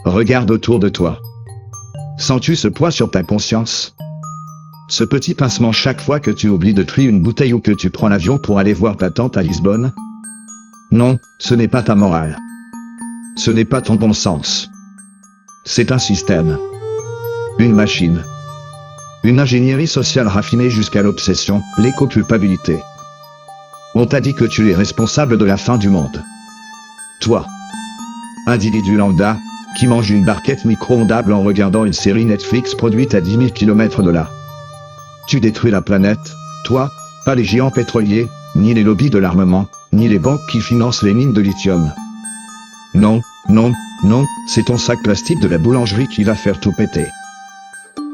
Regarde autour de toi. Sens-tu ce poids sur ta conscience? Ce petit pincement chaque fois que tu oublies de trier une bouteille ou que tu prends l'avion pour aller voir ta tante à Lisbonne? Non, ce n'est pas ta morale. Ce n'est pas ton bon sens. C'est un système. Une machine. Une ingénierie sociale raffinée jusqu'à l'obsession, l'éco-culpabilité. On t'a dit que tu es responsable de la fin du monde. Toi. Individu lambda, qui mange une barquette micro-ondable en regardant une série Netflix produite à 10 000 km de là. Tu détruis la planète, toi, pas les géants pétroliers, ni les lobbies de l'armement, ni les banques qui financent les mines de lithium. Non, non, non, c'est ton sac plastique de la boulangerie qui va faire tout péter.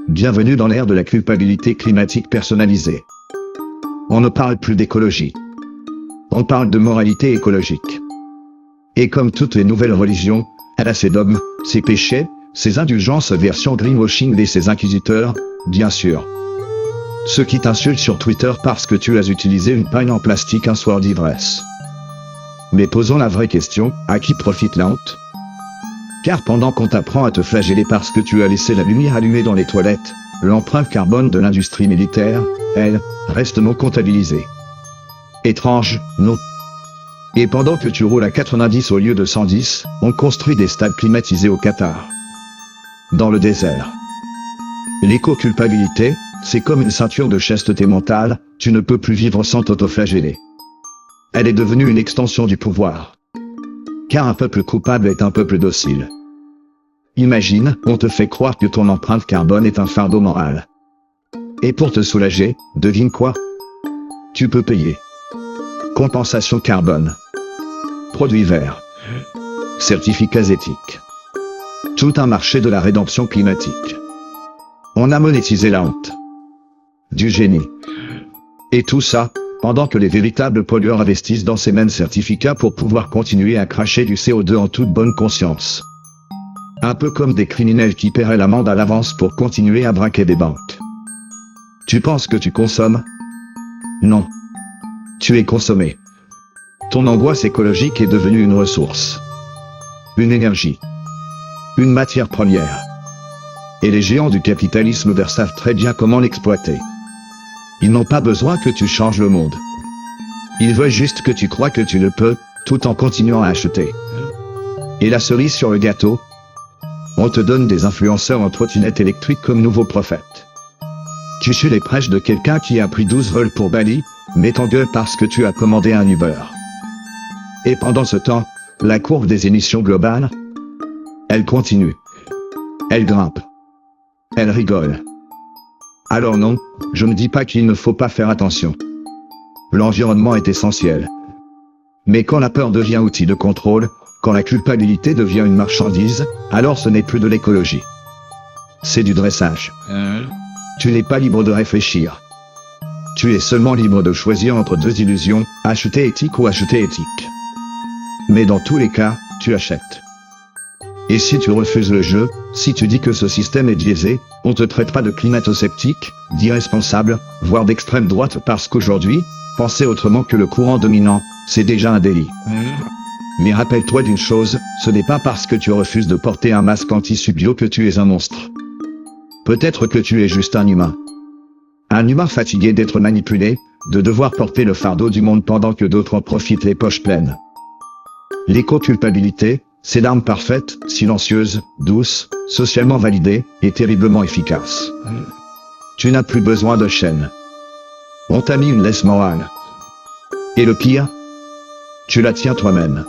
Bienvenue dans l'ère de la culpabilité climatique personnalisée. On ne parle plus d'écologie. On parle de moralité écologique. Et comme toutes les nouvelles religions, elle a ses dogmes, ses péchés, ses indulgences version greenwashing et ses inquisiteurs, bien sûr. Ceux qui t'insultent sur Twitter parce que tu as utilisé une paille en plastique un soir d'ivresse. Mais posons la vraie question, à qui profite la honte? Car pendant qu'on t'apprend à te flageller parce que tu as laissé la lumière allumée dans les toilettes, l'empreinte carbone de l'industrie militaire, elle, reste non comptabilisée. Étrange, non. Et pendant que tu roules à 90 au lieu de 110, on construit des stades climatisés au Qatar. Dans le désert. L'éco-culpabilité, c'est comme une ceinture de chasteté mentale, tu ne peux plus vivre sans t'autoflageller. Elle est devenue une extension du pouvoir. Car un peuple coupable est un peuple docile. Imagine, on te fait croire que ton empreinte carbone est un fardeau moral. Et pour te soulager, devine quoi? Tu peux payer. Compensation carbone. Produits verts. Certificats éthiques. Tout un marché de la rédemption climatique. On a monétisé la honte. Du génie. Et tout ça, pendant que les véritables pollueurs investissent dans ces mêmes certificats pour pouvoir continuer à cracher du CO2 en toute bonne conscience. Un peu comme des criminels qui paieraient l'amende à l'avance pour continuer à braquer des banques. Tu penses que tu consommes? Non. Tu es consommé. Ton angoisse écologique est devenue une ressource. Une énergie. Une matière première. Et les géants du capitalisme savent très bien comment l'exploiter. Ils n'ont pas besoin que tu changes le monde. Ils veulent juste que tu crois que tu le peux, tout en continuant à acheter. Et la cerise sur le gâteau? On te donne des influenceurs en trottinette électrique comme nouveaux prophètes. Tu suis les prêches de quelqu'un qui a pris 12 vols pour Bali, mais t'engueule parce que tu as commandé un Uber. Et pendant ce temps, la courbe des émissions globales? Elle continue. Elle grimpe. Elle rigole. Alors non, je ne dis pas qu'il ne faut pas faire attention. L'environnement est essentiel. Mais quand la peur devient outil de contrôle, quand la culpabilité devient une marchandise, alors ce n'est plus de l'écologie. C'est du dressage. Tu n'es pas libre de réfléchir. Tu es seulement libre de choisir entre deux illusions, acheter éthique ou acheter éthique. Mais dans tous les cas, tu achètes. Et si tu refuses le jeu, si tu dis que ce système est biaisé, on te traitera de climato-sceptique, d'irresponsable, voire d'extrême droite parce qu'aujourd'hui, penser autrement que le courant dominant, c'est déjà un délit. Mais rappelle-toi d'une chose, ce n'est pas parce que tu refuses de porter un masque anti-subio que tu es un monstre. Peut-être que tu es juste un humain. Un humain fatigué d'être manipulé, de devoir porter le fardeau du monde pendant que d'autres en profitent les poches pleines. L'éco-culpabilité, c'est l'arme parfaite, silencieuse, douce, socialement validée, et terriblement efficace. Tu n'as plus besoin de chaîne. On t'a mis une laisse morale. Et le pire? Tu la tiens toi-même.